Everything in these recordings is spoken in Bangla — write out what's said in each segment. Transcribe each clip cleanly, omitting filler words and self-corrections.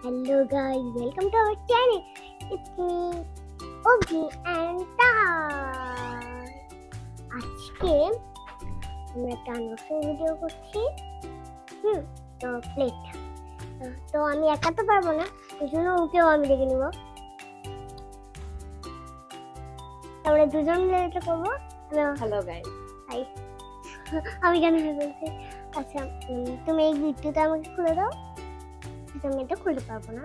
Hello guys, welcome to our channel. It's me, Ogi and Tar. আজকে আমরা একটা আনবক্সিং ভিডিও করছি। তো প্লেট তো আমি একা তো পারবো না, এই জন্য ওকেও আমি ডেকে নিব। আমরা দুজন মিলে এটা করবো। Hello guys, hi. আমি কেন বলছি? আচ্ছা, তুমি এই ভিডিওটা আমাকে খুলে দাও। আমি এটা খুলতে পারবো না।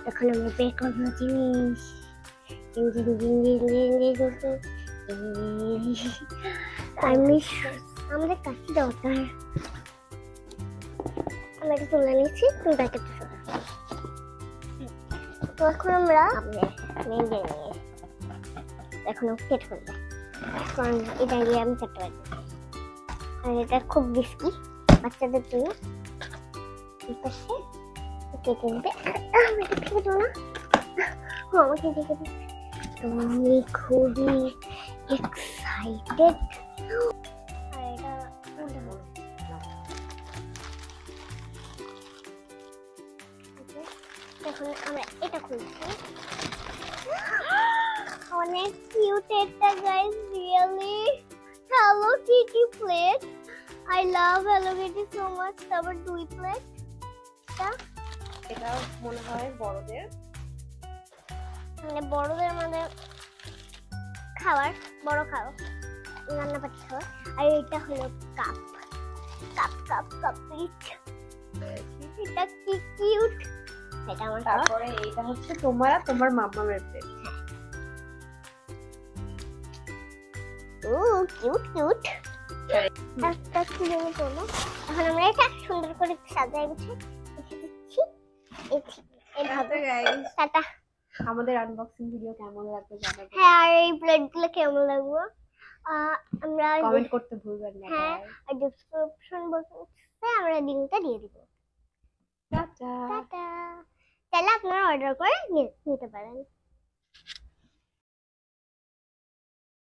এখন আমরা বের করবো জিনিস। আমাদের কাছে দরকার। আমরা এটা তুলে নিচ্ছি, তুমি প্যাকেটটা সরা। তো এখন আমরা এখন কেটে ফেলবো। কারণ এটা দিয়ে আমি কাটতে পারবো, আর এটা খুব রিস্কি বাচ্চাদের জন্য। কেটে নেবে, আমাকে খেয়ে দেবো না, আমাকে দেখে দেবে। তো আমি খুবই এক্সাইটেড। আর এটা এখন আমরা এটা খুলছি। অনেক কিউট এটা guys, really hello Kitty plate. I love Hello Kitty so much. তারপর দুই প্লেট। এটা মনে হয় বড়দের, মানে বড়দের মানে খাবার, বড় খাবার, রান্নাপাতি খাবার। আর এটা হলো cup cup cup cup plate. এটা কি কিউট। এটা আমার। তারপরে এইটা হচ্ছে তোমার আর তোমার মাম্মামের প্লেট। ও কিউট কিউট। একটা খুলে নিতে হলো। এখন আমরা এটা সুন্দর করে সাজাই গুছিয়ে রেখে দিচ্ছি। এইভাবে গাইস, টাটা। আমাদের আনবক্সিং ভিডিও কেমন লাগবে জানাবেন। হ্যাঁ, আর এই প্লেটগুলো কেমন লাগবে আমরা কমেন্ট করতে ভুলবেন না। হ্যাঁ, আর ডেসক্রিপশন বক্সে আমরা লিংকটা দিয়ে দিব। টাটা। টাটা। তাহলে আপনারা অর্ডার করে নিতে পারেন।